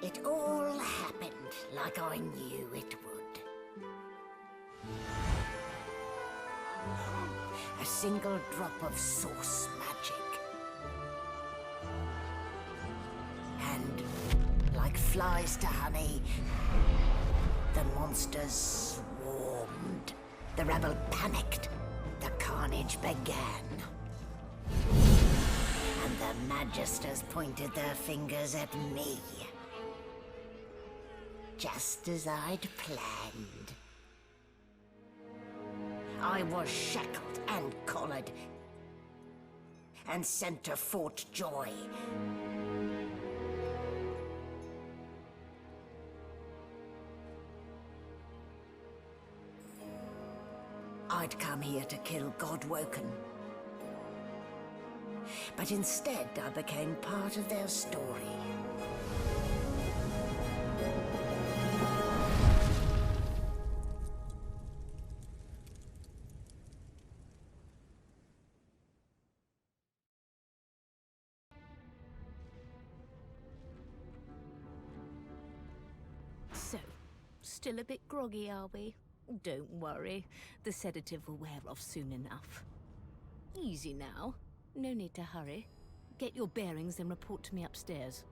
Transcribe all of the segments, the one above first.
It all happened like I knew it would. A single drop of source magic. And, like flies to honey, the monsters swarmed. The rebel panicked. The carnage began. And the magisters pointed their fingers at me. Just as I'd planned. I was shackled and collared, and sent to Fort Joy. I'd come here to kill Godwoken. But instead, I became part of their story. So, still a bit groggy, are we? Don't worry, the sedative will wear off soon enough. Easy now, no need to hurry. Get your bearings and report to me upstairs.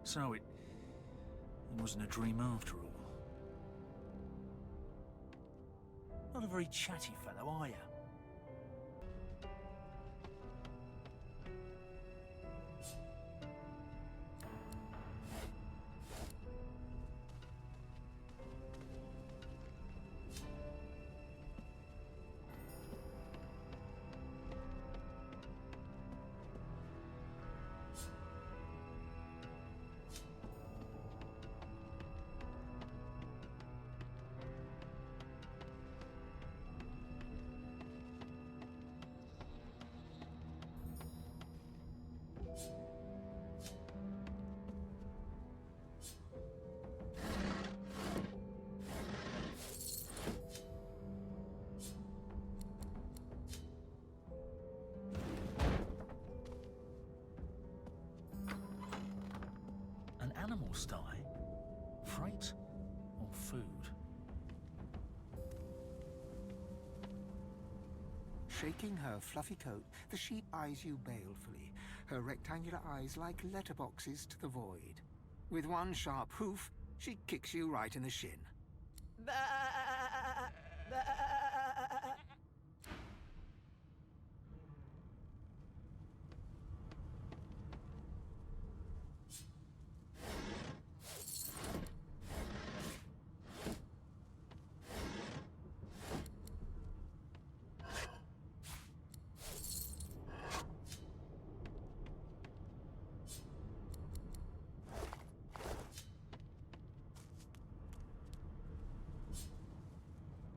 So it wasn't a dream after all. Not a very chatty fellow, are you? Animal sty? Freight or food? Shaking her fluffy coat, the sheep eyes you balefully, her rectangular eyes like letterboxes to the void. With one sharp hoof, she kicks you right in the shin.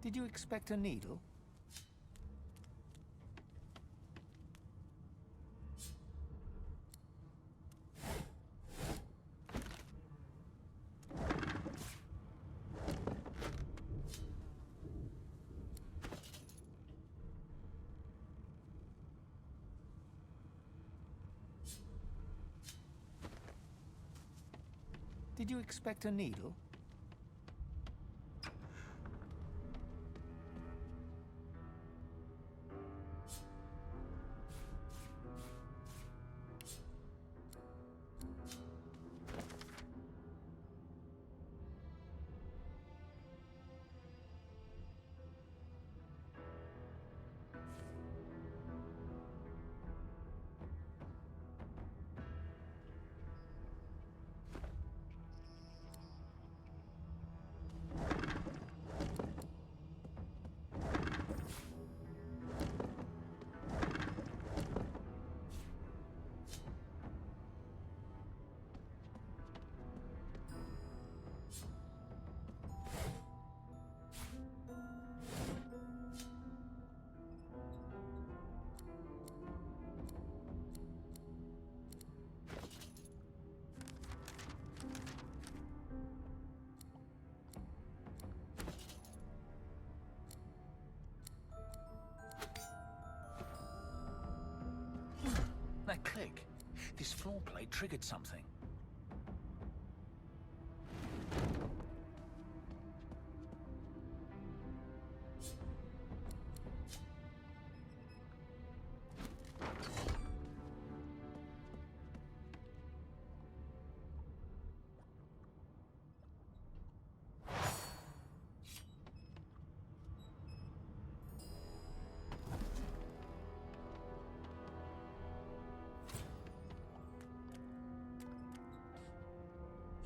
Did you expect a needle? Did you expect a needle? This floor plate triggered something.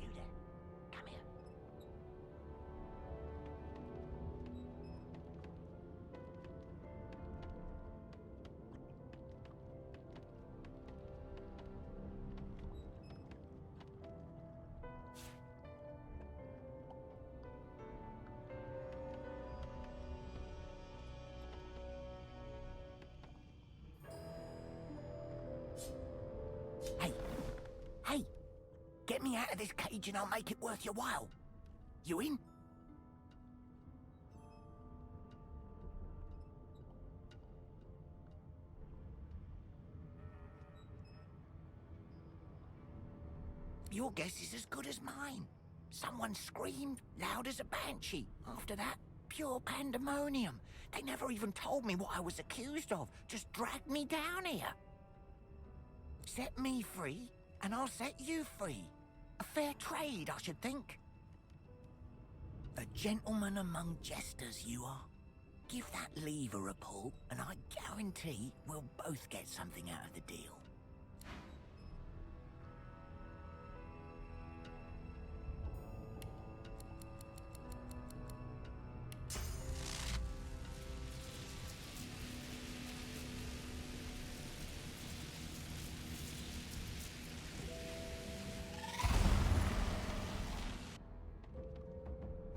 You there. Come here. Hey! Hey! Get me out of this cage and I'll make it worth your while. You in? Your guess is as good as mine. Someone screamed loud as a banshee. After that, pure pandemonium. They never even told me what I was accused of. Just dragged me down here. Set me free, and I'll set you free. A fair trade, I should think. A gentleman among jesters, you are. Give that lever a pull, and I guarantee we'll both get something out of the deal.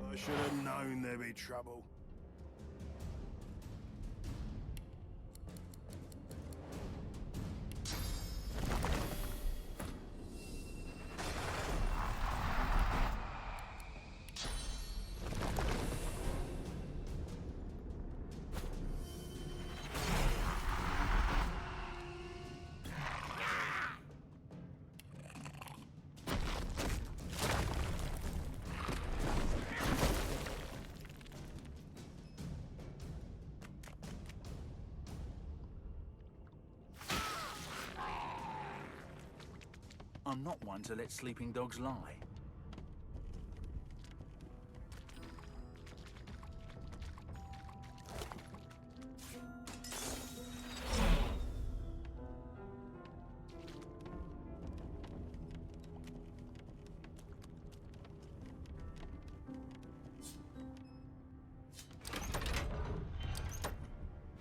I should have known there'd be trouble. I'm not one to let sleeping dogs lie.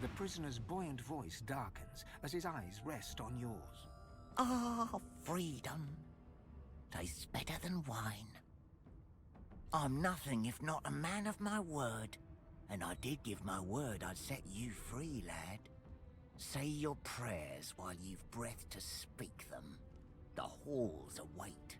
The prisoner's buoyant voice darkens as his eyes rest on yours. Ah, freedom. Tastes better than wine. I'm nothing if not a man of my word. And I did give my word I'd set you free, lad. Say your prayers while you've breath to speak them. The halls await.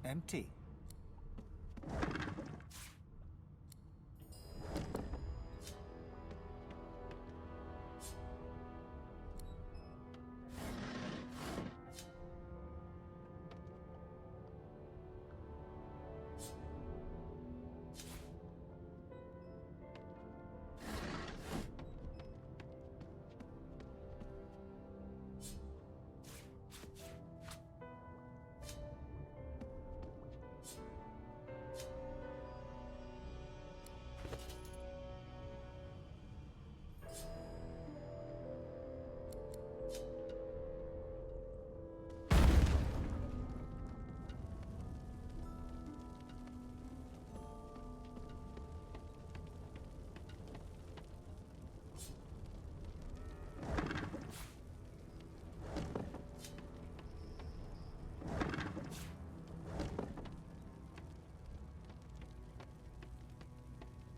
Empty.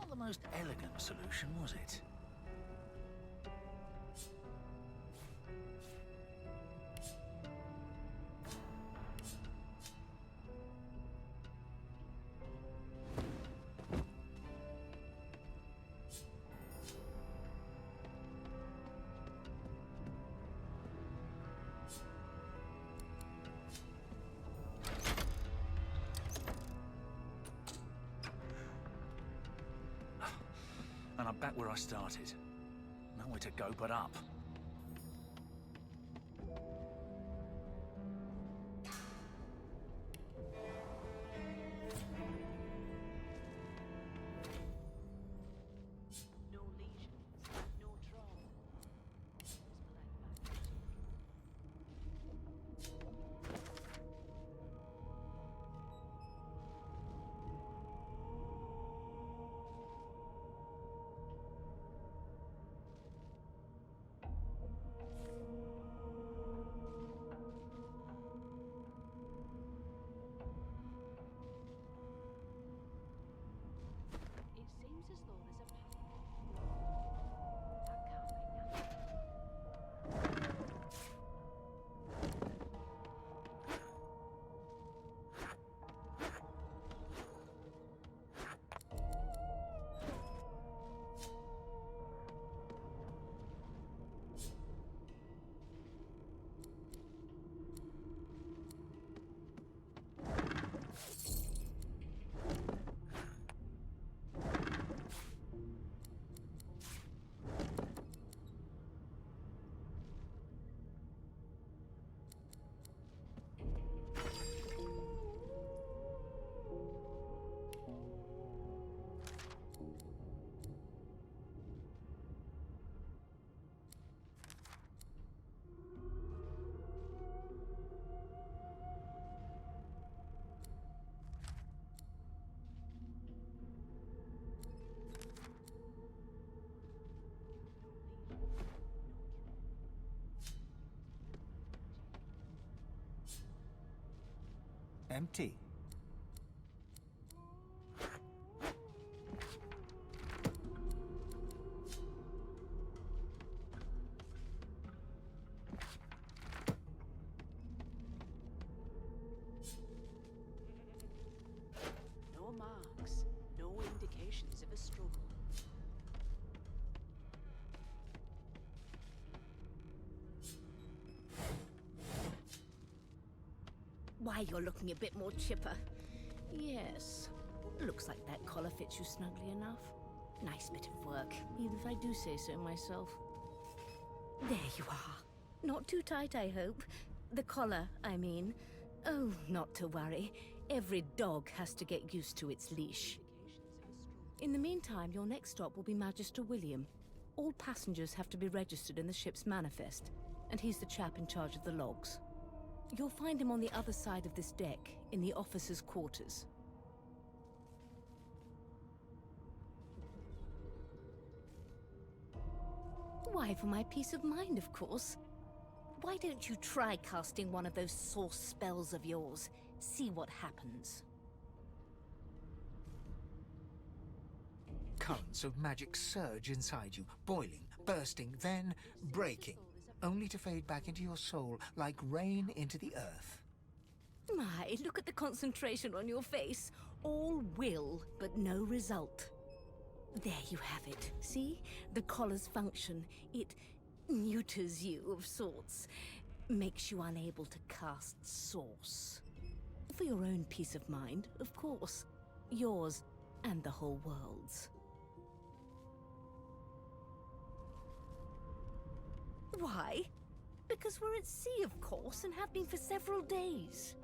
Not the most elegant solution, was it? And I'm back where I started. Nowhere to go but up. No lesions, no trauma. It seems as though there's a that can't be now. Empty. No marks, no indications of a struggle. Why, you're looking a bit more chipper. Yes. Looks like that collar fits you snugly enough. Nice bit of work, even if I do say so myself. There you are. Not too tight, I hope. The collar, I mean. Oh, not to worry. Every dog has to get used to its leash. In the meantime, your next stop will be Magister William. All passengers have to be registered in the ship's manifest, and he's the chap in charge of the logs. You'll find him on the other side of this deck, in the officers' quarters. Why, for my peace of mind, of course. Why don't you try casting one of those source spells of yours? See what happens. Currents of magic surge inside you, boiling, bursting, then breaking, only to fade back into your soul like rain into the earth. My, look at the concentration on your face. All will, but no result. There you have it. See? The collar's function. It neuters you of sorts. Makes you unable to cast source. For your own peace of mind, of course. Yours and the whole world's. Why? Because we're at sea, of course, and have been for several days.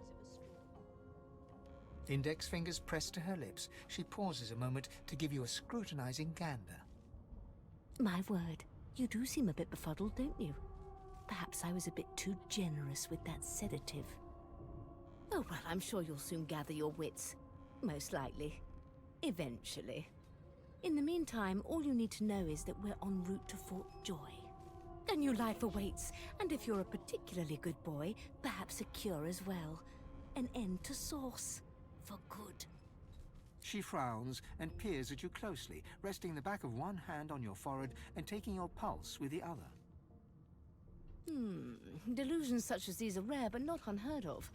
Index fingers pressed to her lips, she pauses a moment to give you a scrutinizing gander. My word, you do seem a bit befuddled, don't you? Perhaps I was a bit too generous with that sedative. Oh, well, I'm sure you'll soon gather your wits. Most likely. Eventually. In the meantime, all you need to know is that we're en route to Fort Joy. A new life awaits, and if you're a particularly good boy, perhaps a cure as well. An end to Source. For good. She frowns and peers at you closely, resting the back of one hand on your forehead and taking your pulse with the other. Delusions such as these are rare, but not unheard of.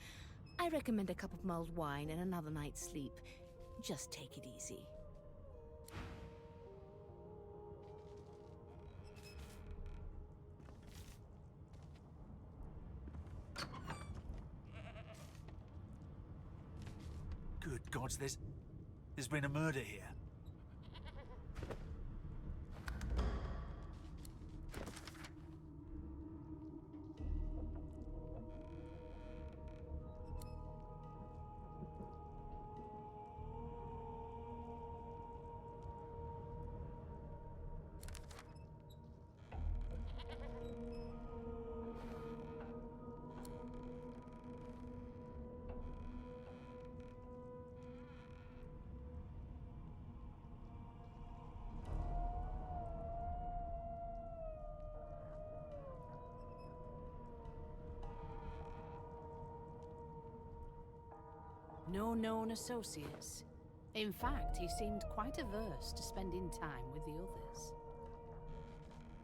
I recommend a cup of mulled wine and another night's sleep. Just take it easy. Good gods, there's been a murder here. No known associates. In fact, he seemed quite averse to spending time with the others.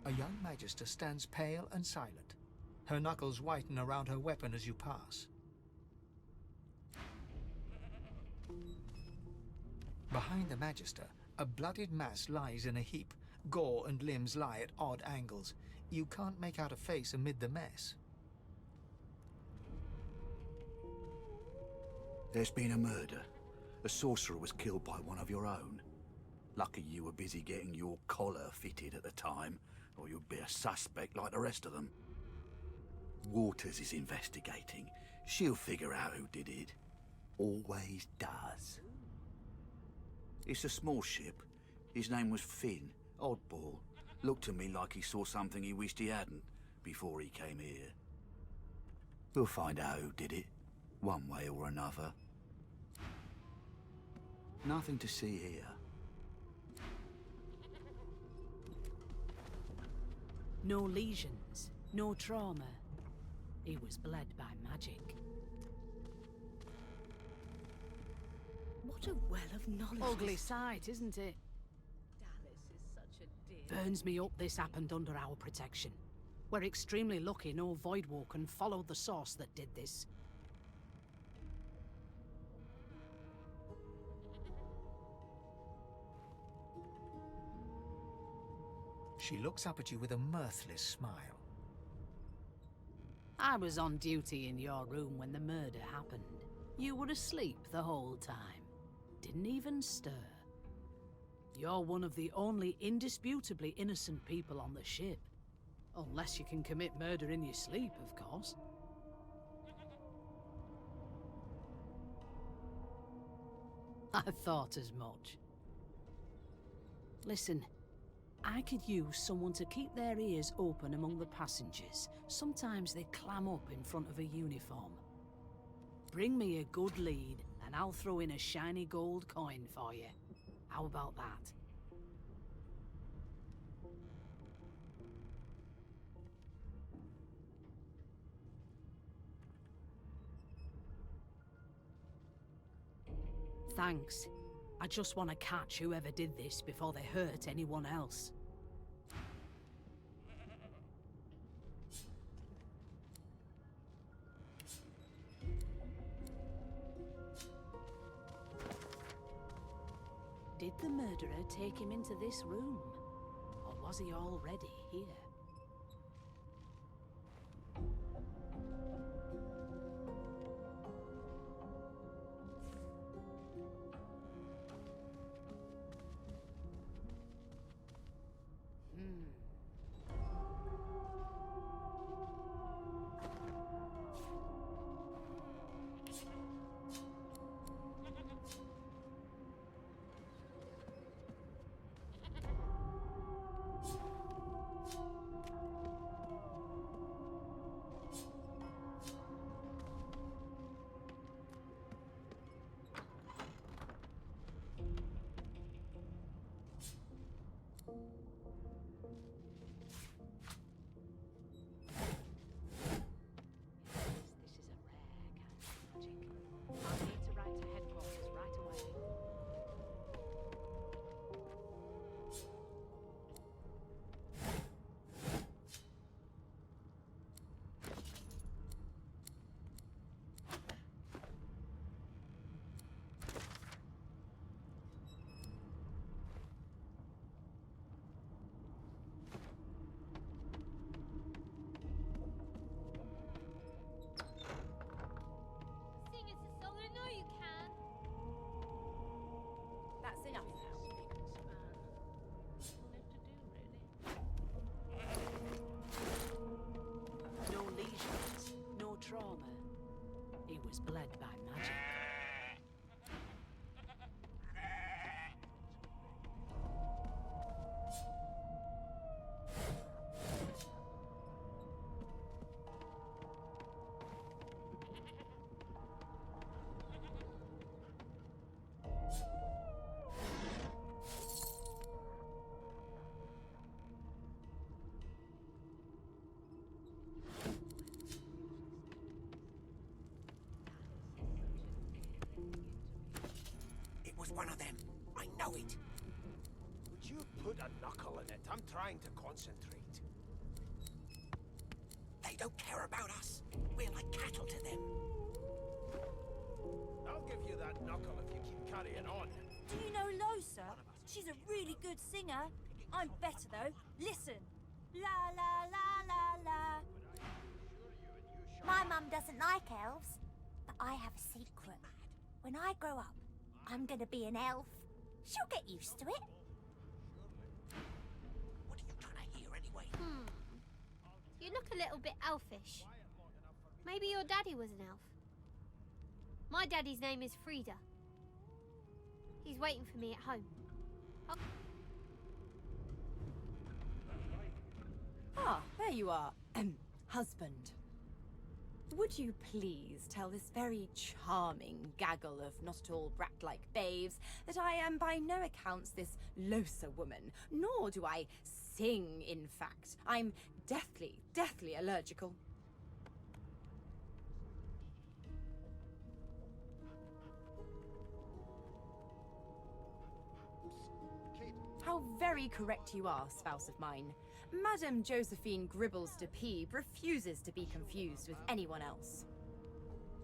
A young magister stands pale and silent. Her knuckles whiten around her weapon as you pass. Behind the magister, a bloodied mass lies in a heap. Gore and limbs lie at odd angles. You can't make out a face amid the mess. There's been a murder. A sorcerer was killed by one of your own. Lucky you were busy getting your collar fitted at the time, or you'd be a suspect like the rest of them. Waters is investigating. She'll figure out who did it. Always does. It's a small ship. His name was Finn. Oddball. Looked to me like he saw something he wished he hadn't before he came here. We'll find out who did it, one way or another. Nothing to see here. No lesions, no trauma. He was bled by magic. What a well of knowledge. Ugly sight, isn't it? Dallas is such a dear. Burns me up this happened under our protection. We're extremely lucky no Voidwalker followed the source that did this. She looks up at you with a mirthless smile. I was on duty in your room when the murder happened. You were asleep the whole time. Didn't even stir. You're one of the only indisputably innocent people on the ship. Unless you can commit murder in your sleep, of course. I thought as much. Listen. I could use someone to keep their ears open among the passengers. Sometimes they clam up in front of a uniform. Bring me a good lead, and I'll throw in a shiny gold coin for you. How about that? Thanks. I just want to catch whoever did this before they hurt anyone else. Did the murderer take him into this room? Or was he already here? No lesions, no trauma. He was bled by magic. It was one of them. I know it. Would you put a knuckle in it? I'm trying to concentrate. They don't care about us. We're like cattle to them. I'll give you that knuckle if you keep carrying on. Do you know Losa? She's a really good singer. I'm better though. Listen. La la la la la. My mum doesn't like elves, but I have a secret. When I grow up, I'm gonna be an elf. She'll get used to it. What are you trying to hear anyway? You look a little bit elfish. Maybe your daddy was an elf. My daddy's name is Frida. He's waiting for me at home. Ah, there you are. Husband. Would you please tell this very charming gaggle of not-at-all brat-like babes that I am by no accounts this Losa woman, nor do I sing, in fact. I'm deathly allergical. How very correct you are, spouse of mine. Madame Josephine Gribbles de Peeb refuses to be confused with anyone else.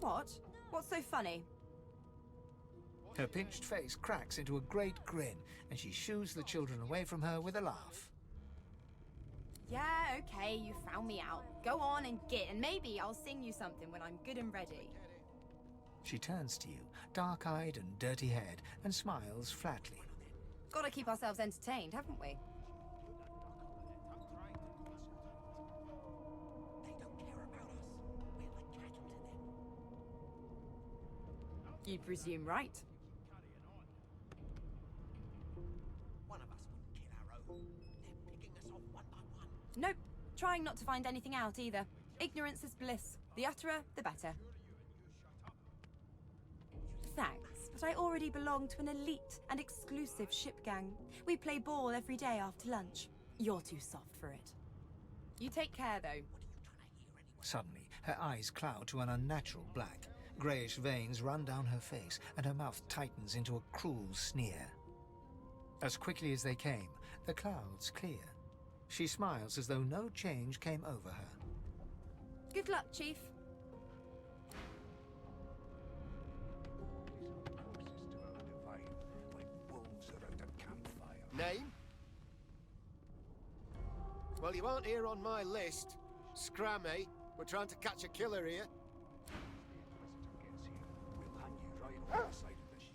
What? What's so funny? Her pinched face cracks into a great grin, and she shoos the children away from her with a laugh. Yeah, okay, you found me out. Go on and git, and maybe I'll sing you something when I'm good and ready. She turns to you, dark-eyed and dirty-haired, and smiles flatly. Gotta keep ourselves entertained, haven't we? They don't care about us. We're like cattle to them. You presume right. One of us wouldn't kill our own. They're picking us off one by one. Nope, trying not to find anything out either. Ignorance is bliss. The utterer, the better. Thanks, but I already belong to an elite and exclusive ship gang. We play ball every day after lunch. You're too soft for it. You take care, though. Suddenly, her eyes cloud to an unnatural black. Greyish veins run down her face, and her mouth tightens into a cruel sneer. As quickly as they came, the clouds clear. She smiles as though no change came over her. Good luck, Chief. Like wolves at a Well, you aren't here on my list. Scram, eh? We're trying to catch a killer here. We'll hang you right over the side of this ship.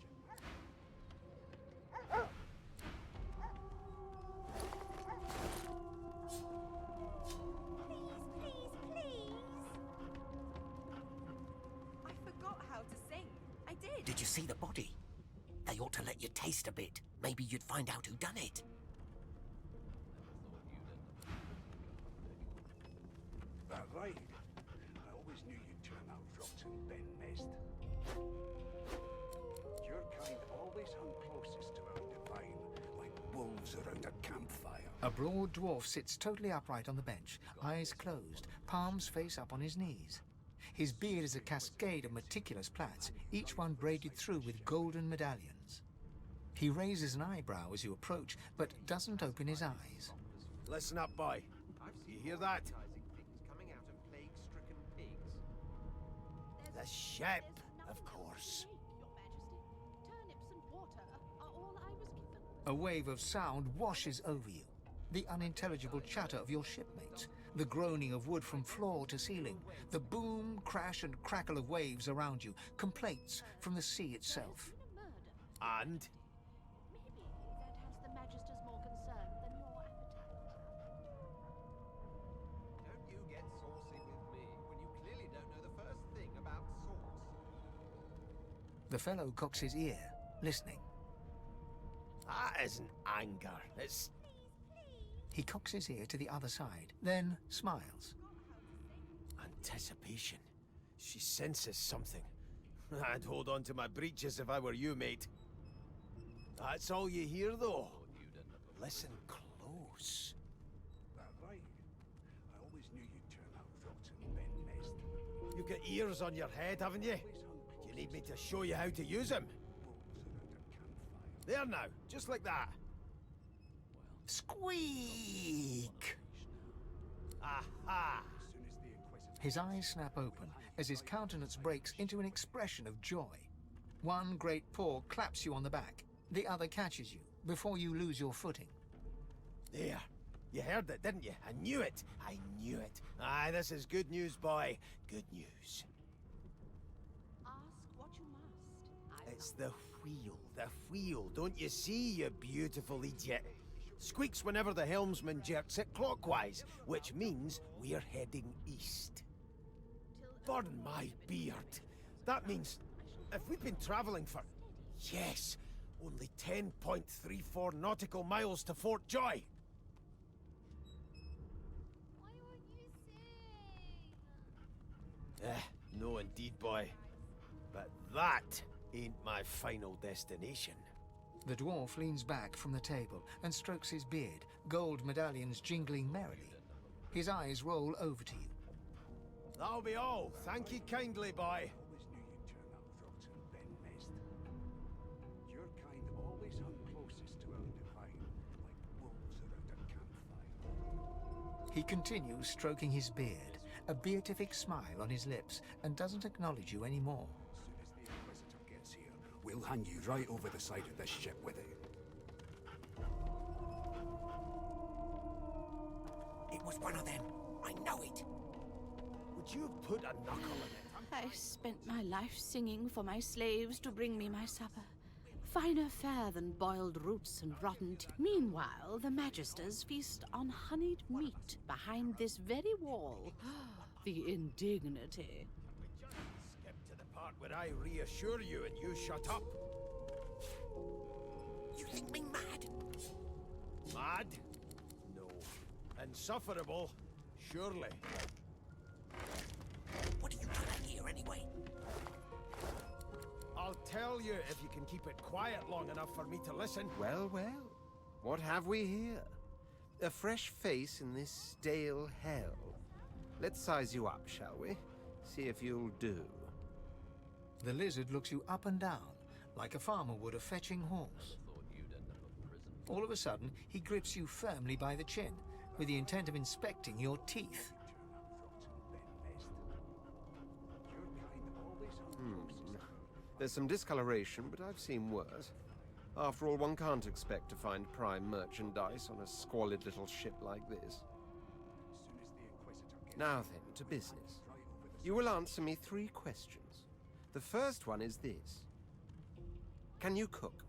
Please. I forgot how to sing. I did. Did you see the body? They ought to let you taste a bit. Maybe you'd find out who done it. That right. I always knew you'd turn out rotten, Ben Mest. Your kind always hung closest to our divine, like wolves around a campfire. A broad dwarf sits totally upright on the bench, eyes closed, palms face up on his knees. His beard is a cascade of meticulous plaits, each one braided through with golden medallions. He raises an eyebrow as you approach, but doesn't open his eyes. Listen up, boy. You hear that? The ship, of course. A wave of sound washes over you. The unintelligible chatter of your shipmates, the groaning of wood from floor to ceiling, the boom, crash and crackle of waves around you, complaints from the sea itself. And? Don't you get saucy with me when you clearly don't know the first thing about sauce. The fellow cocks his ear, listening. That isn't anger. It's... He cocks his ear to the other side, then smiles. anticipation. She senses something. I'd hold on to my breeches if I were you, mate. That's all you hear, though. Listen close. That right. I always knew you'd turn out rotten, Ben Mest. You've got ears on your head, haven't you? Do you need me to show you how to use them? There now, just like that. Squeak! Aha! His eyes snap open as his countenance breaks into an expression of joy. One great paw claps you on the back. The other catches you before you lose your footing. There. You heard it, didn't you? I knew it. I knew it. Aye, this is good news, boy. Good news. Ask what you must. It's the wheel. The wheel. Don't you see, you beautiful idiot? Squeaks whenever the helmsman jerks it clockwise, which means we're heading east. Pardon my beard. That means if we've been traveling for, yes, only 10.34 nautical miles to Fort Joy. Why won't you sing? No indeed, boy. But that ain't my final destination. The dwarf leans back from the table and strokes his beard, gold medallions jingling merrily. His eyes roll over to you. That'll be all. Thank you kindly, boy. Always knew you'd turn out rotten, Ben Mest. Your kind always hung closest to our divine, like wolves around a campfire. He continues stroking his beard, a beatific smile on his lips, and doesn't acknowledge you anymore. As soon as the Inquisitor gets here, we'll hang you right over the side of this ship with it. It was one of them. I know it. Would you put a knuckle in it? I spent my life singing for my slaves to bring me my supper. Finer fare than boiled roots and rotten tea. Meanwhile, the Magisters feast on honeyed meat behind this very wall. The indignity. Skip to the part where I reassure you and you shut up. You think me mad? Mad? No. Insufferable? Surely. What are you doing here anyway? I'll tell you if you can keep it quiet long enough for me to listen. Well, well. What have we here? A fresh face in this stale hell. Let's size you up, shall we? See if you'll do. The lizard looks you up and down, like a farmer would a fetching horse. All of a sudden, he grips you firmly by the chin, with the intent of inspecting your teeth. There's some discoloration, but I've seen worse. After all, one can't expect to find prime merchandise on a squalid little ship like this. Now then, to business. You will answer me 3 questions. The first one is this. Can you cook?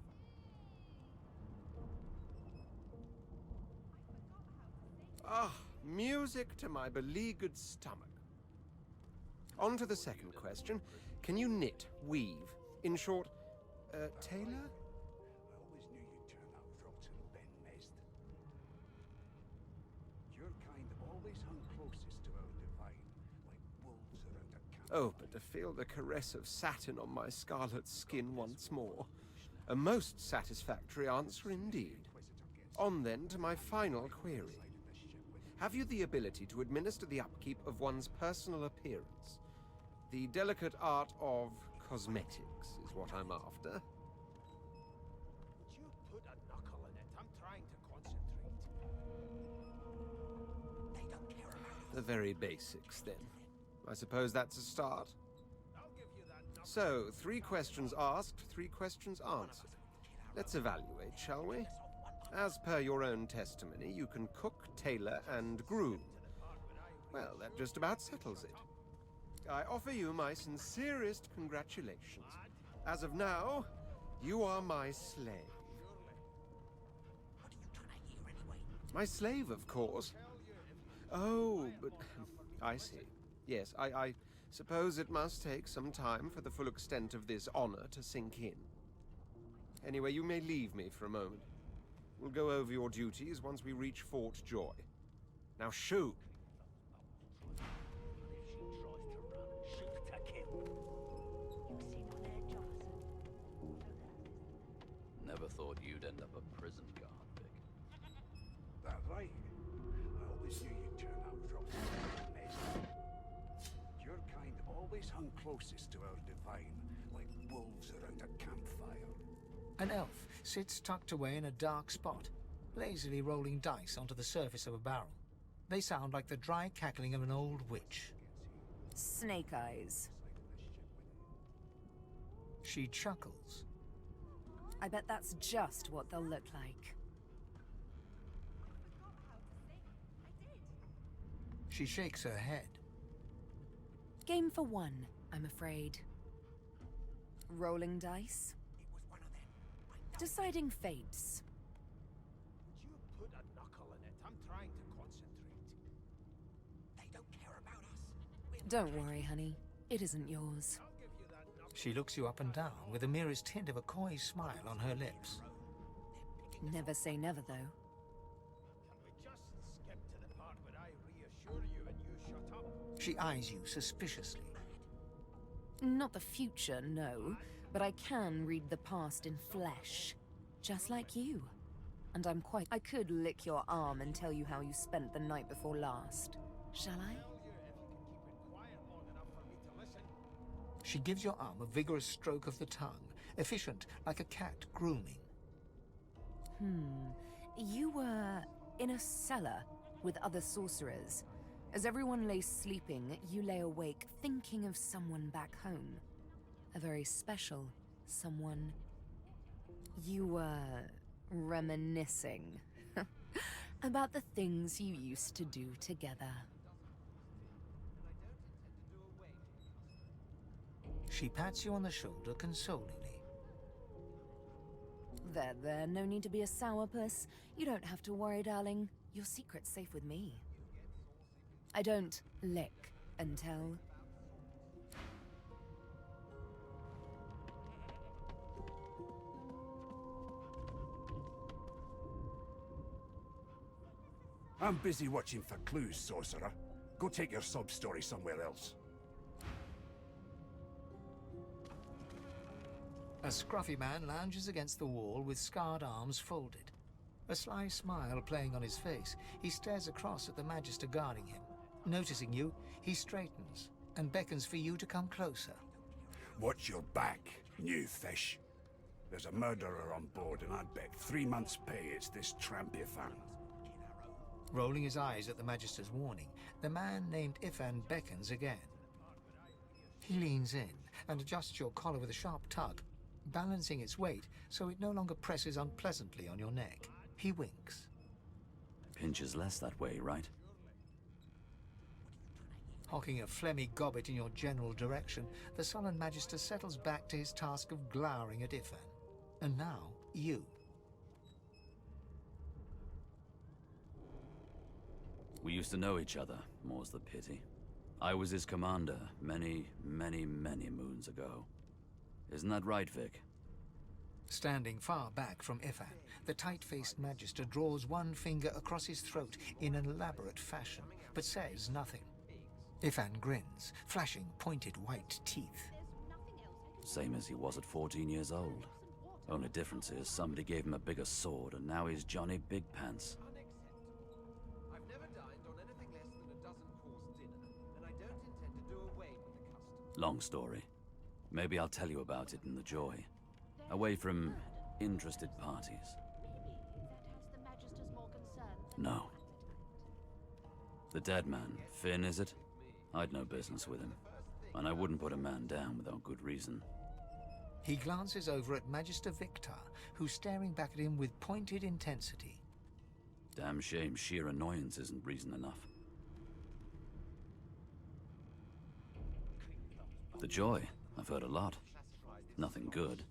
Ah, music to my beleaguered stomach. On to the second question. Can you knit, weave? In short, tailor? Oh, but to feel the caress of satin on my scarlet skin once more. A most satisfactory answer indeed. On then to my final query. Have you the ability to administer the upkeep of one's personal appearance? The delicate art of cosmetics is what I'm after. Would you put a knuckle in it? I'm trying to concentrate. They don't care about The very basics, then. I suppose that's a start. So, 3 questions asked, 3 questions answered. Let's evaluate, shall we? As per your own testimony, you can cook, tailor, and groom. Well, that just about settles it. I offer you my sincerest congratulations. As of now, you are my slave. My slave, of course. Oh, but I see. Yes, I suppose it must take some time for the full extent of this honor to sink in. Anyway, you may leave me for a moment. We'll go over your duties once we reach Fort Joy. Now shoot! Never thought you'd end up a prison guard, Vic. That right? I always knew you'd turn out from amazing. Your kind always hung closest to our divine, like wolves around a campfire. An elf sits tucked away in a dark spot, lazily rolling dice onto the surface of a barrel. They sound like the dry cackling of an old witch. Snake eyes. She chuckles. I bet that's just what they'll look like. She shakes her head. Game for 1, I'm afraid. Rolling dice. Deciding fates. Would you put a knuckle in it? I'm trying to concentrate. They don't care about us. Don't worry, honey. It isn't yours. She looks you up and down with the merest hint of a coy smile on her lips. Never say never, though. Can we just skip to the part where I reassure you and you shut up? She eyes you suspiciously. Not the future, no. But I can read the past in flesh. Just like you. And I could lick your arm and tell you how you spent the night before last. Shall I? She gives your arm a vigorous stroke of the tongue, efficient like a cat grooming. You were in a cellar with other sorcerers. As everyone lay sleeping, you lay awake thinking of someone back home. A very special someone. You were reminiscing about the things you used to do together. She pats you on the shoulder consolingly. There, no need to be a sourpuss. You don't have to worry, darling. Your secret's safe with me. I don't lick and tell. I'm busy watching for clues, sorcerer. Go take your sub-story somewhere else. A scruffy man lounges against the wall with scarred arms folded. A sly smile playing on his face, he stares across at the Magister guarding him. Noticing you, he straightens and beckons for you to come closer. Watch your back, new fish. There's a murderer on board, and I'd bet 3 months' pay it's this tramp you found. Rolling his eyes at the Magister's warning, the man named Ifan beckons again. He leans in and adjusts your collar with a sharp tug, balancing its weight so it no longer presses unpleasantly on your neck. He winks. Pinches less that way, right? Hocking a phlegmy gobbet in your general direction, the sullen Magister settles back to his task of glowering at Ifan. And now, you. We used to know each other, more's the pity. I was his commander many, many, many moons ago. Isn't that right, Vic? Standing far back from Ifan, the tight-faced Magister draws one finger across his throat in an elaborate fashion, but says nothing. Ifan grins, flashing pointed white teeth. Same as he was at 14 years old. Only difference is somebody gave him a bigger sword and now he's Johnny Big Pants. I've never dined on anything less than a dozen-course dinner, and I don't intend to do away with the custom. Long story. Maybe I'll tell you about it in the Joy. Away from interested parties. No. The dead man, Finn, is it? I'd no business with him. And I wouldn't put a man down without good reason. He glances over at Magister Victor, who's staring back at him with pointed intensity. Damn shame sheer annoyance isn't reason enough. The Joy, I've heard a lot. Nothing good.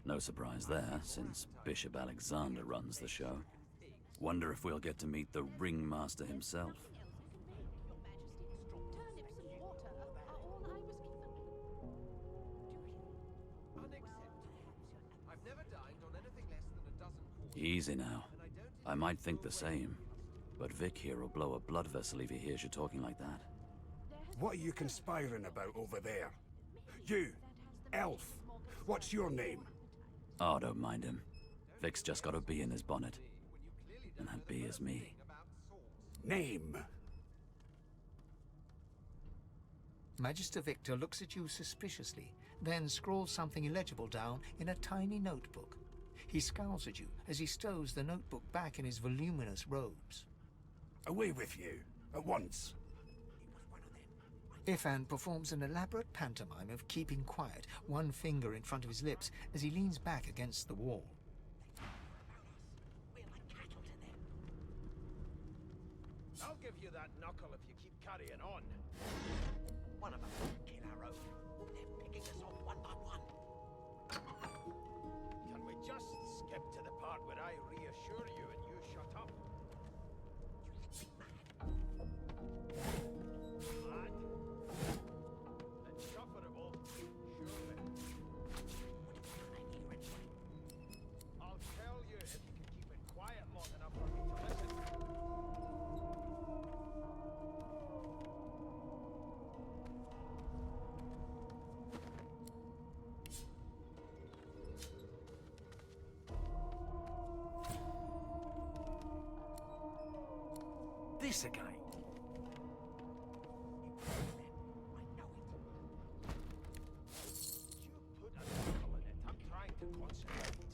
No surprise there, since Bishop Alexander runs the show. Wonder if we'll get to meet the ringmaster himself. Easy now. I might think the same, but Vic here will blow a blood vessel if he hears you talking like that. What are you conspiring about over there? You, elf, what's your name? Oh, don't mind him. Vic's just got a bee in his bonnet. And that bee is me. Name? Magister Victor looks at you suspiciously, then scrawls something illegible down in a tiny notebook. He scowls at you as he stows the notebook back in his voluminous robes. Away with you, at once. Ifan performs an elaborate pantomime of keeping quiet, one finger in front of his lips as he leans back against the wall. I'll give you that knuckle if you keep carrying on. One of us will kill our own. They're picking us off one by one. Can we just skip to the part where I reassure you and you shut up? Mad? Insufferable? Surely. I'll tell you if you can keep it quiet long enough for me to listen. This again. You put a knuckle in it. I'm trying to concentrate.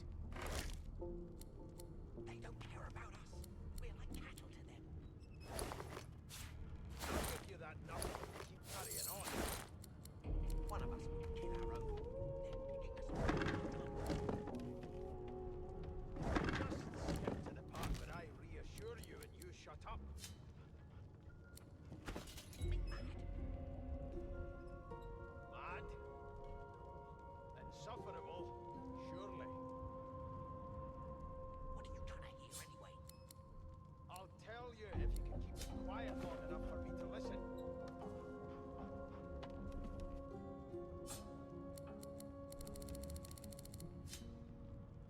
They don't care about us. We're like cattle to them. I'll give you that knuckle if you keep carrying on. One of us will kill our own. They're picking us off. Just skip to the part where I reassure you and you shut up. Mad? Insufferable? Surely. What are you trying to hear anyway? I'll tell you if you can keep it quiet long enough for me to listen.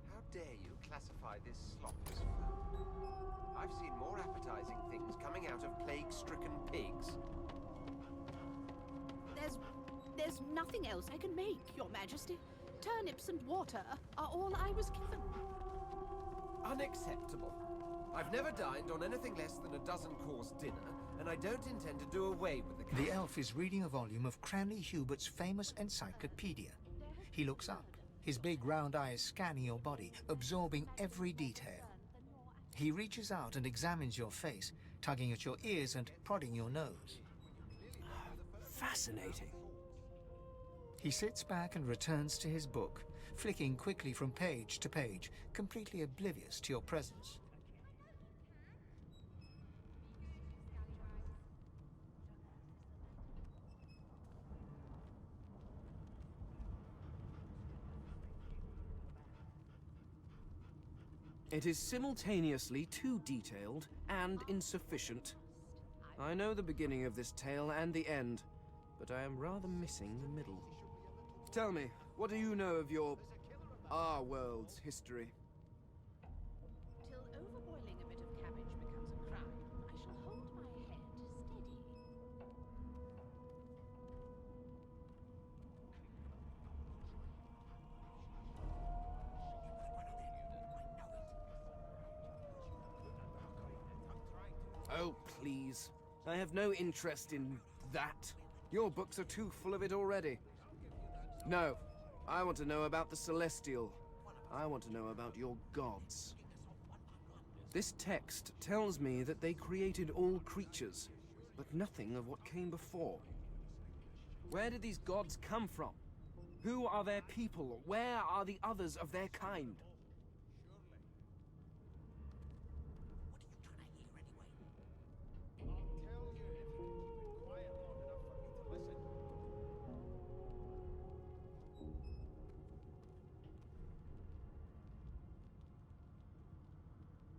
How dare you classify this slop as food? I've seen more appetizing things coming out of plague-stricken pigs. There's nothing else I can make, Your Majesty. Turnips and water are all I was given. Unacceptable. I've never dined on anything less than a dozen-course dinner, and I don't intend to do away with the custom. The elf is reading a volume of Cranley Hubert's famous encyclopedia. He looks up, his big round eyes scanning your body, absorbing every detail. He reaches out and examines your face, tugging at your ears and prodding your nose. Fascinating. He sits back and returns to his book, flicking quickly from page to page, completely oblivious to your presence. It is simultaneously too detailed and insufficient. I know the beginning of this tale and the end, but I am rather missing the middle. Tell me, what do you know of our world's history? Till overboiling a bit of cabbage becomes a crime, I shall hold my head steady. Oh, please. I have no interest in that. Your books are too full of it already. No, I want to know about the Celestial. I want to know about your gods. This text tells me that they created all creatures, but nothing of what came before. Where did these gods come from? Who are their people? Where are the others of their kind?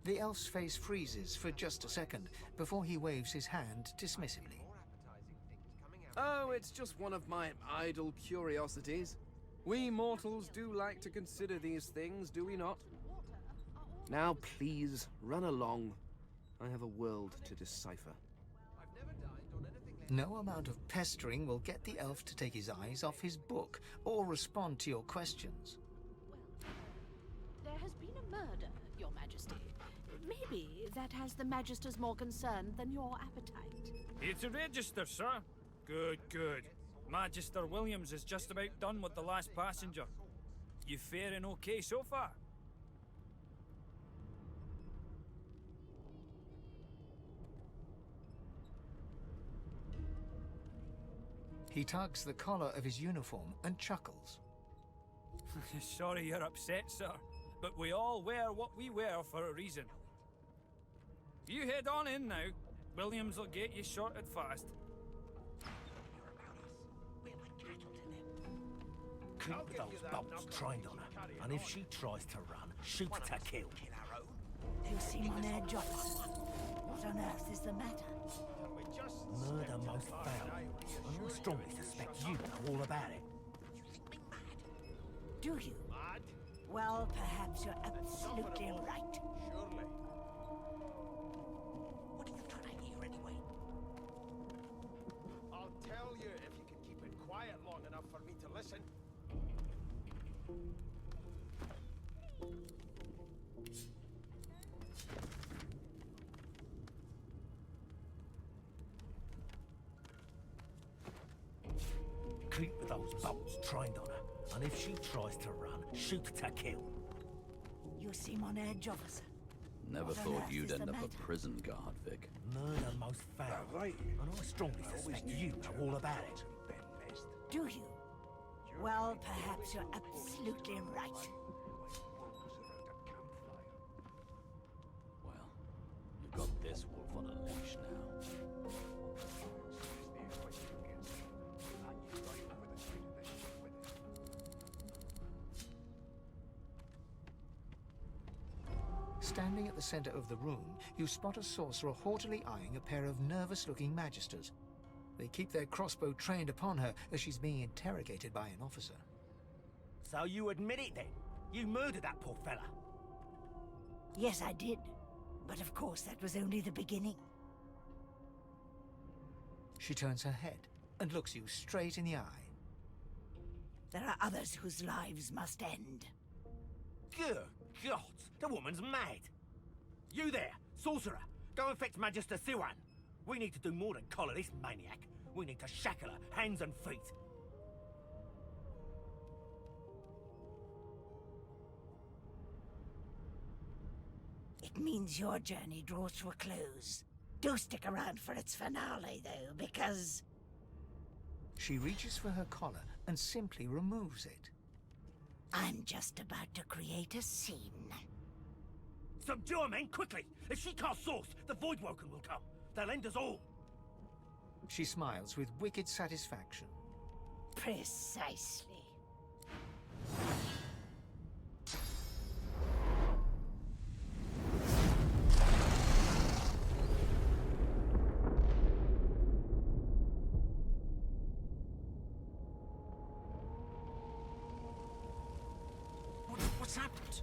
The elf's face freezes for just a second before he waves his hand dismissively. Oh, it's just one of my idle curiosities. We mortals do like to consider these things, do we not? Now, please, run along. I have a world to decipher. No amount of pestering will get the elf to take his eyes off his book or respond to your questions. There has been a murder, Your Majesty. Maybe that has the Magisters more concerned than your appetite. Here to register, sir. Good, good. Magister Williams is just about done with the last passenger. You faring okay so far? He tugs the collar of his uniform and chuckles. Sorry you're upset, sir, but we all wear what we wear for a reason. You head on in now. Williams will get you sorted fast. Keep those bolts trained on her, and if she tries to run, shoot to kill. You seem on edge, officer. What on earth is the matter? Murder most foul, and I strongly suspect you know all about it. Do you? Well, perhaps you're absolutely right. Surely. What are you trying to hear anyway? I'll tell you if you can keep it quiet long enough for me to listen. Keep those bolts trained on her, and if she tries to run, shoot to kill. You seem on edge, officer. Never What on thought earth you'd is the end up matter? a prison guard, Vic. Murder most foul, right. and I strongly suspect you know all about it. Do you? Well, perhaps you're absolutely right. Well, you've got this wolf on a leash now. Standing at the center of the room, you spot a sorcerer haughtily eyeing a pair of nervous-looking magisters. They keep their crossbow trained upon her as she's being interrogated by an officer. So you admit it then? You murdered that poor fella? Yes, I did. But of course, that was only the beginning. She turns her head and looks you straight in the eye. There are others whose lives must end. Good God, the woman's mad. You there, sorcerer, go and fetch Magister Siwan. We need to do more than collar this maniac. We need to shackle her, hands and feet. It means your journey draws to a close. Do stick around for its finale, though, because... She reaches for her collar and simply removes it. I'm just about to create a scene. Subdue her, men, quickly! If she casts source, the Voidwoken will come. They'll end us all. She smiles with wicked satisfaction. Precisely. what's happened?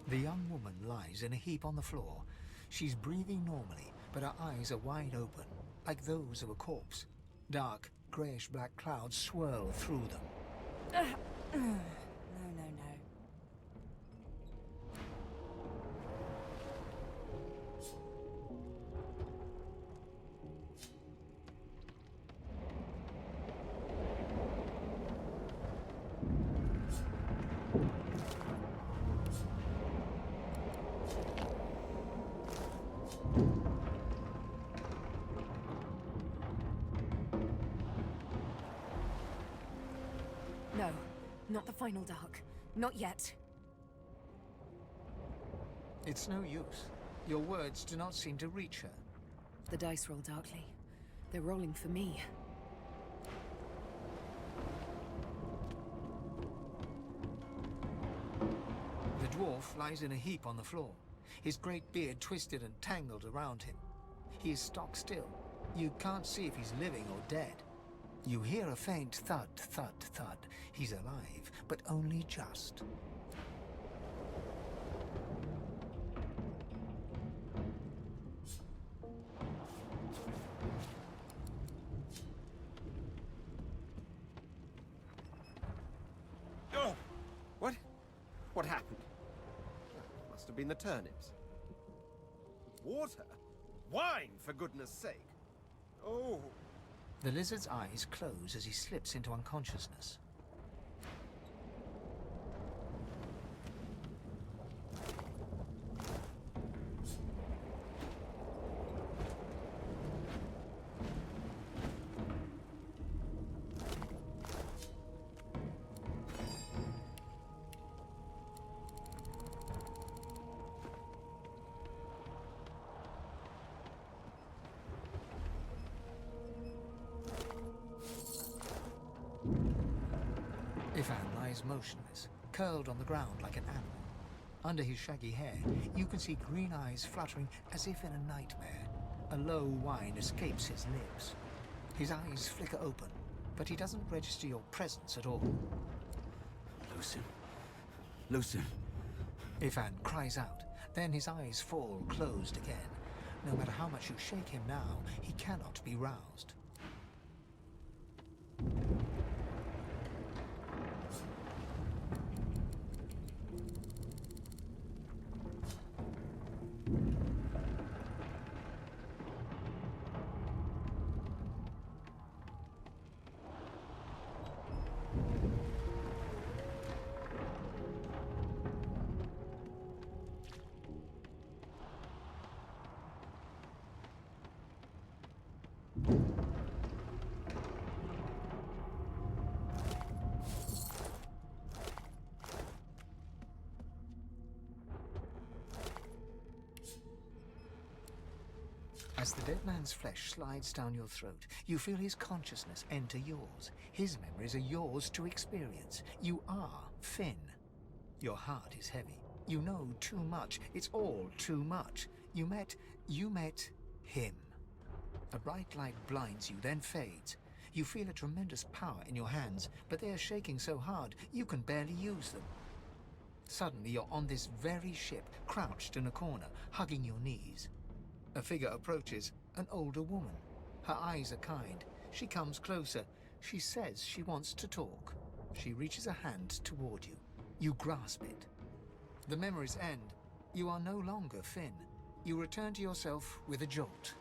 The young woman lies in a heap on the floor. She's breathing normally, but her eyes are wide open, like those of a corpse. Dark, greyish-black clouds swirl through them. No. No, not the final dark. Not yet. It's no use. Your words do not seem to reach her. The dice roll darkly. They're rolling for me. The dwarf lies in a heap on the floor, his great beard twisted and tangled around him. He is stock still. You can't see if he's living or dead. You hear a faint thud, thud, thud. He's alive, but only just. Oh! What happened? Must have been the turnips. Water? Wine, for goodness sake! Oh! The lizard's eyes close as he slips into unconsciousness. Ifan lies motionless, curled on the ground like an animal. Under his shaggy hair, you can see green eyes fluttering as if in a nightmare. A low whine escapes his lips. His eyes flicker open, but he doesn't register your presence at all. Lucien. Lucien. Ifan cries out, then his eyes fall closed again. No matter how much you shake him now, he cannot be roused. As the dead man's flesh slides down your throat, you feel his consciousness enter yours. His memories are yours to experience. You are Finn. Your heart is heavy. You know too much. It's all too much. You met him. A bright light blinds you, then fades. You feel a tremendous power in your hands, but they are shaking so hard you can barely use them. Suddenly you're on this very ship, crouched in a corner, hugging your knees. A figure approaches, an older woman. Her eyes are kind. She comes closer. She says she wants to talk. She reaches a hand toward you. You grasp it. The memories end. You are no longer Finn. You return to yourself with a jolt.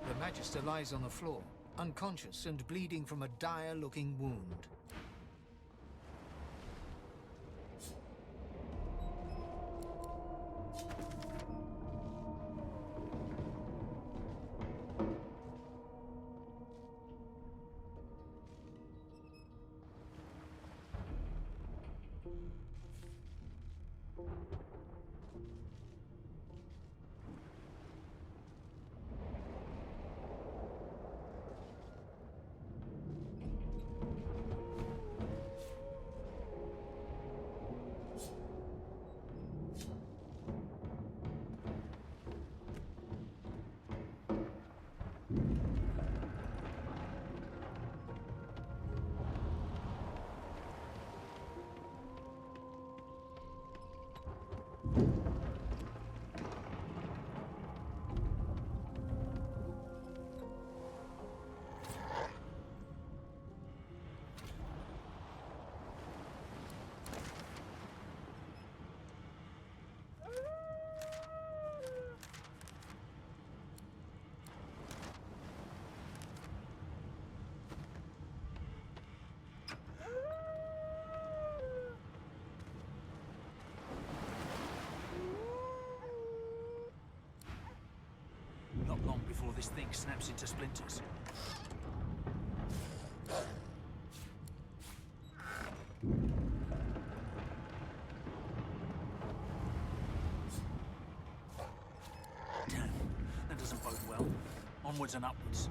The Magister lies on the floor, unconscious and bleeding from a dire-looking wound. Not long before this thing snaps into splinters. Damn, that doesn't bode well. Onwards and upwards.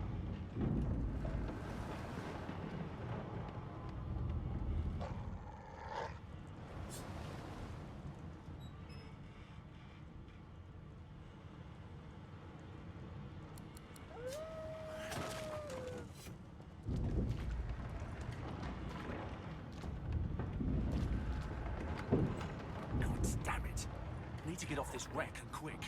Damn it! Need to get off this wreck and quick.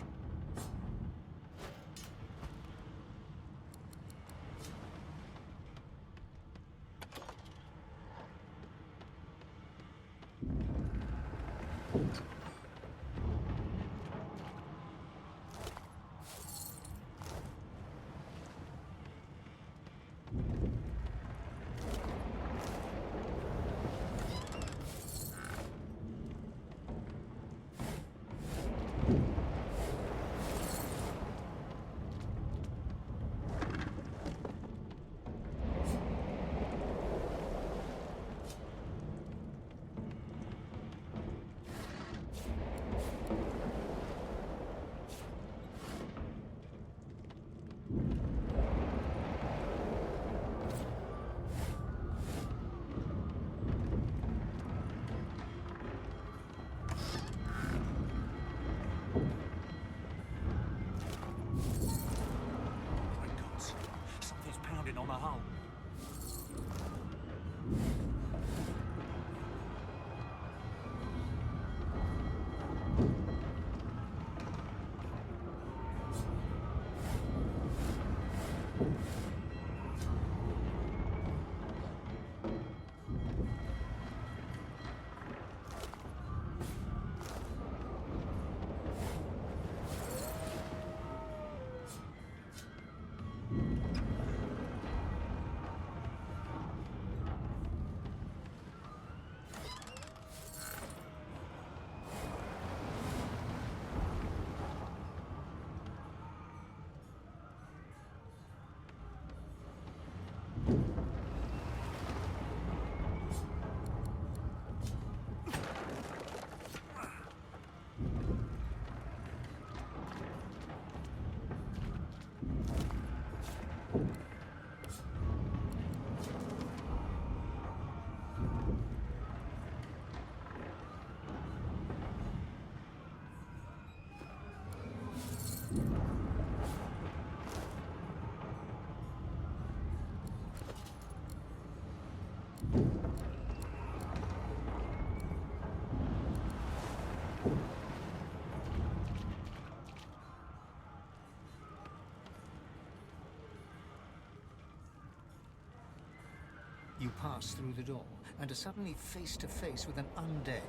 You pass through the door and are suddenly face to face with an undead.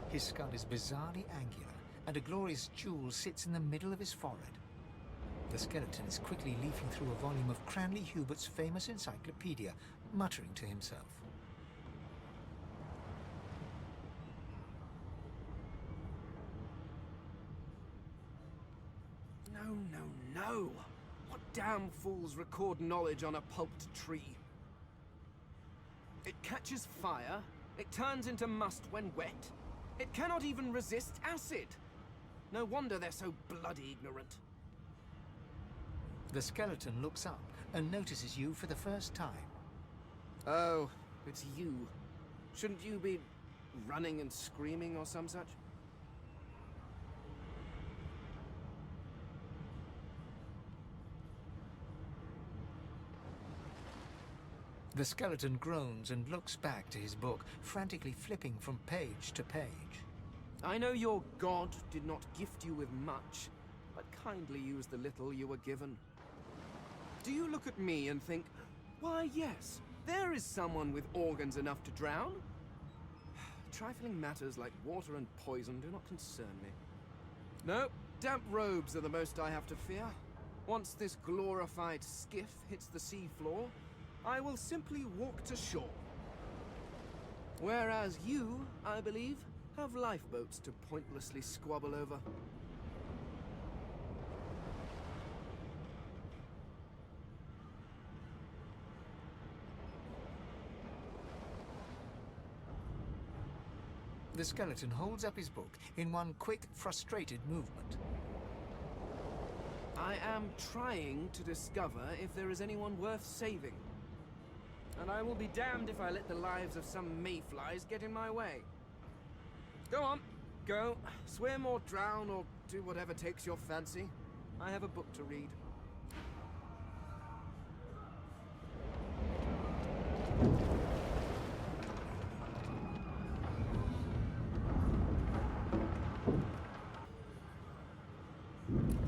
His skull is bizarrely angular, and a glorious jewel sits in the middle of his forehead. The skeleton is quickly leafing through a volume of Cranley Hubert's famous encyclopedia, muttering to himself. No, no, no! What damn fools record knowledge on a pulped tree? It catches fire, it turns into must when wet, it cannot even resist acid! No wonder they're so bloody ignorant. The skeleton looks up and notices you for the first time. Oh, it's you. Shouldn't you be running and screaming or some such? The skeleton groans and looks back to his book, frantically flipping from page to page. I know your god did not gift you with much, but kindly use the little you were given. Do you look at me and think, why yes, there is someone with organs enough to drown? Trifling matters like water and poison do not concern me. No, damp robes are the most I have to fear. Once this glorified skiff hits the sea floor, I will simply walk to shore. Whereas you, I believe, have lifeboats to pointlessly squabble over. The skeleton holds up his book in one quick, frustrated movement. I am trying to discover if there is anyone worth saving. And I will be damned if I let the lives of some mayflies get in my way. Go on, go, swim or drown or do whatever takes your fancy. I have a book to read.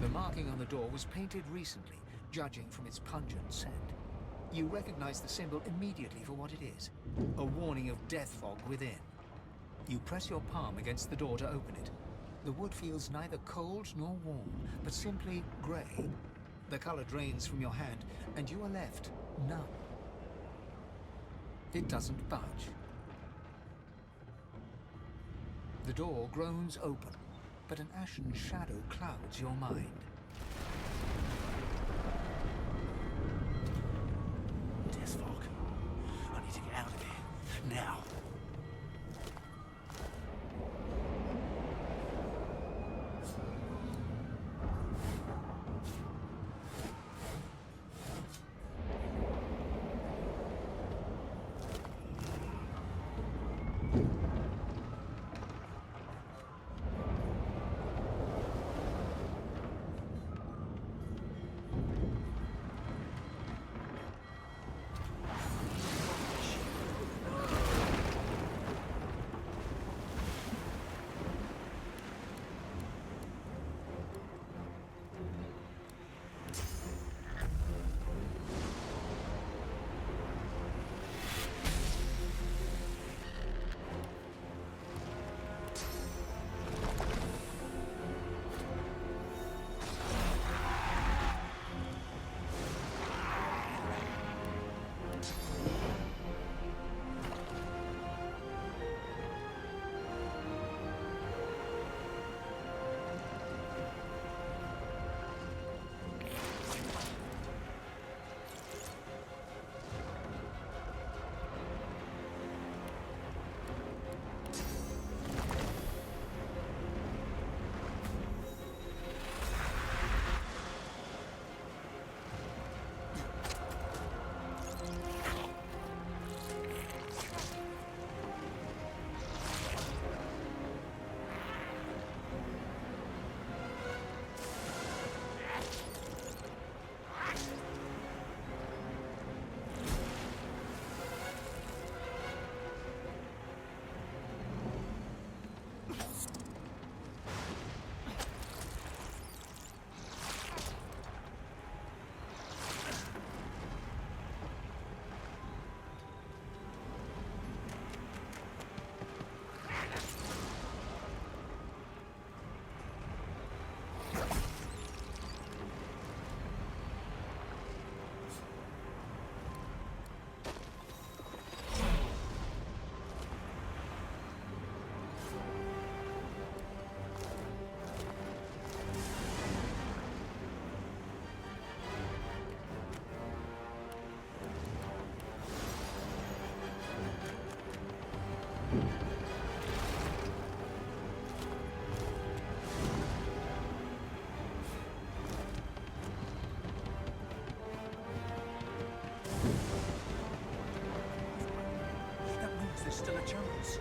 The marking on the door was painted recently, judging from its pungent scent. You recognize the symbol immediately for what it is, a warning of death fog within. You press your palm against the door to open it. The wood feels neither cold nor warm, but simply grey. The color drains from your hand, and you are left numb. It doesn't budge. The door groans open, but an ashen shadow clouds your mind. Death fog. I need to get out of here. Now. That means there's still a chance.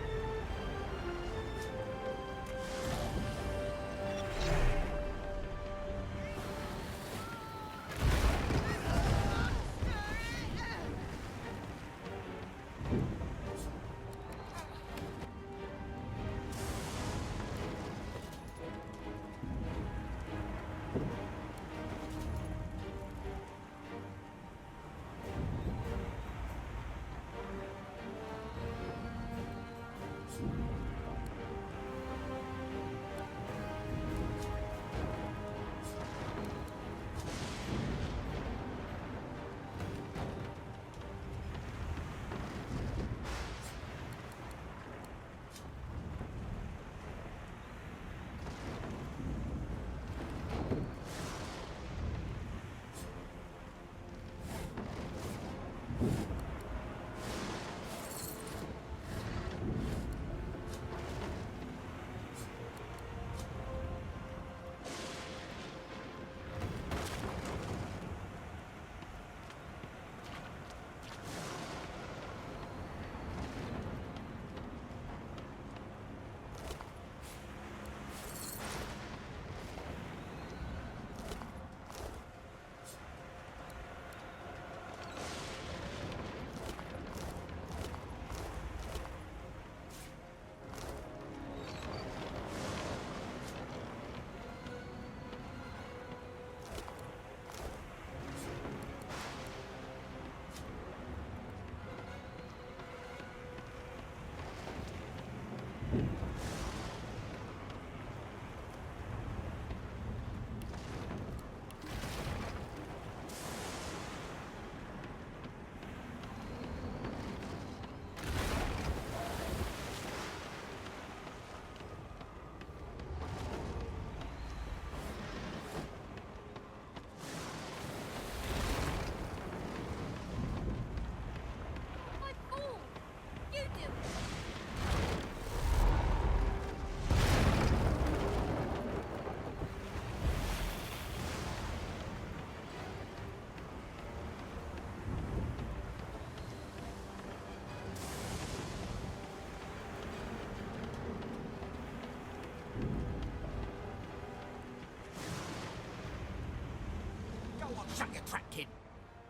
Shut your trap, kid.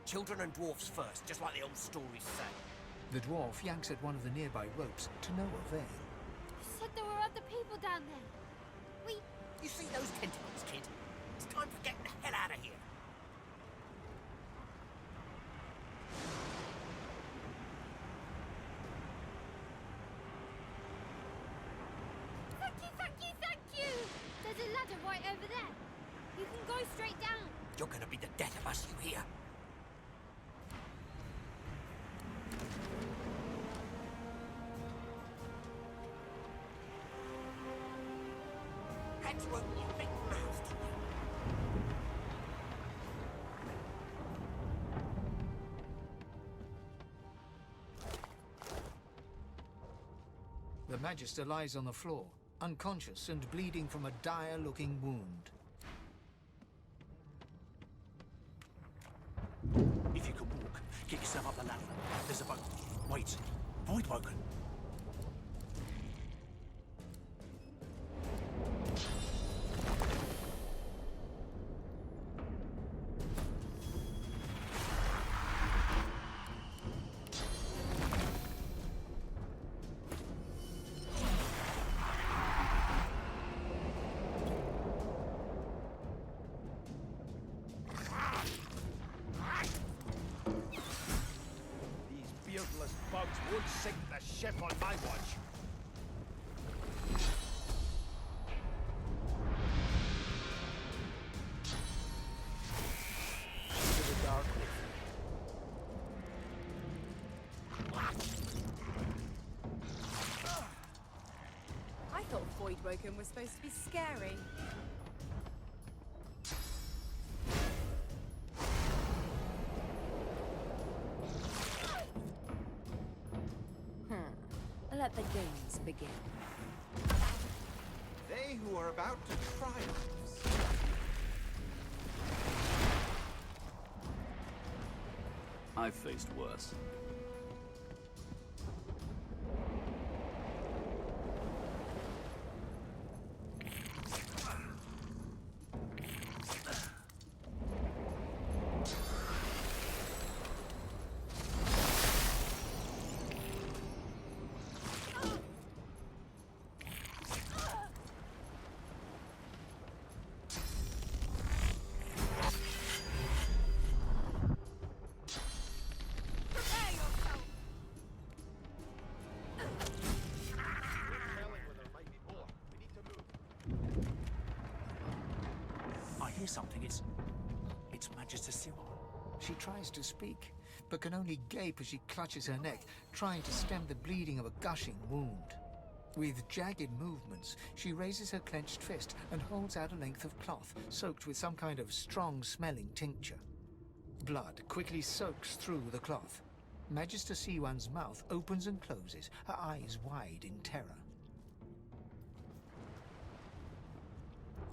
Children and dwarfs first, just like the old stories say. The dwarf yanks at one of the nearby ropes to no avail. You said there were other people down there. You see those tentacles, kid? It's time for getting the hell out of here. Thank you, thank you, thank you! There's a ladder right over there. You can go straight down. You're gonna be the death of us, you hear? Heads won't your big mouth to me. The Magister lies on the floor, unconscious and bleeding from a dire-looking wound. If you can walk, get yourself up the ladder. There's a boat. Wait, void woken. Bugs would sink the ship on my watch. Into the dark with I thought Void Woken was supposed to be scary. let the games begin. They who are about to triumph. I've faced worse. Something. It's Magister. She tries to speak, but can only gape as she clutches her neck, trying to stem the bleeding of a gushing wound. With jagged movements, she raises her clenched fist and holds out a length of cloth, soaked with some kind of strong-smelling tincture. Blood quickly soaks through the cloth. Magister Siwan's mouth opens and closes, her eyes wide in terror.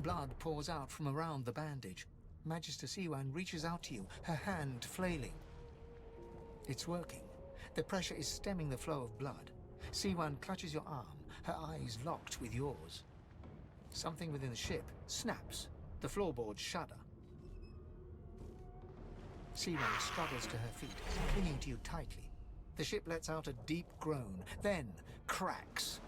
Blood pours out from around the bandage. Magister Siwan reaches out to you, her hand flailing. It's working. The pressure is stemming the flow of blood. Siwan clutches your arm, her eyes locked with yours. Something within the ship snaps. The floorboards shudder. Siwan struggles to her feet, clinging to you tightly. The ship lets out a deep groan, then cracks.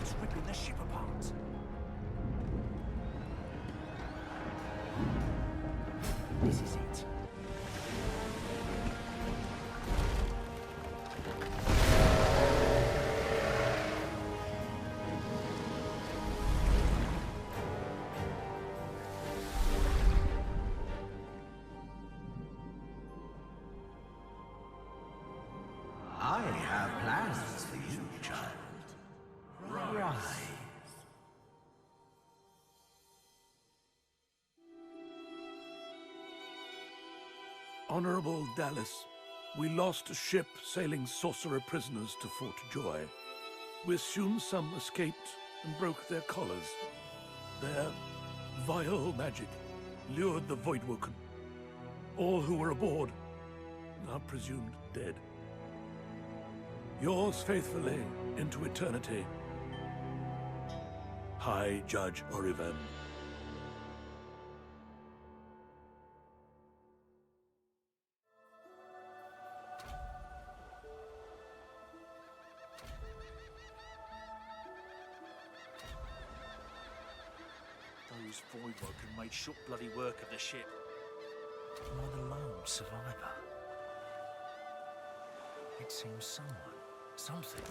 It's ripping the ship apart. This is it. I have plans for you, child. Rise. Honorable Dallas, we lost a ship sailing sorcerer prisoners to Fort Joy. We assume some escaped and broke their collars. Their vile magic lured the Voidwoken. All who were aboard are presumed dead. Yours faithfully into eternity, High Judge Oriven. Those Voidwoken made short bloody work of the ship. Am I the lone survivor? It seems someone, something,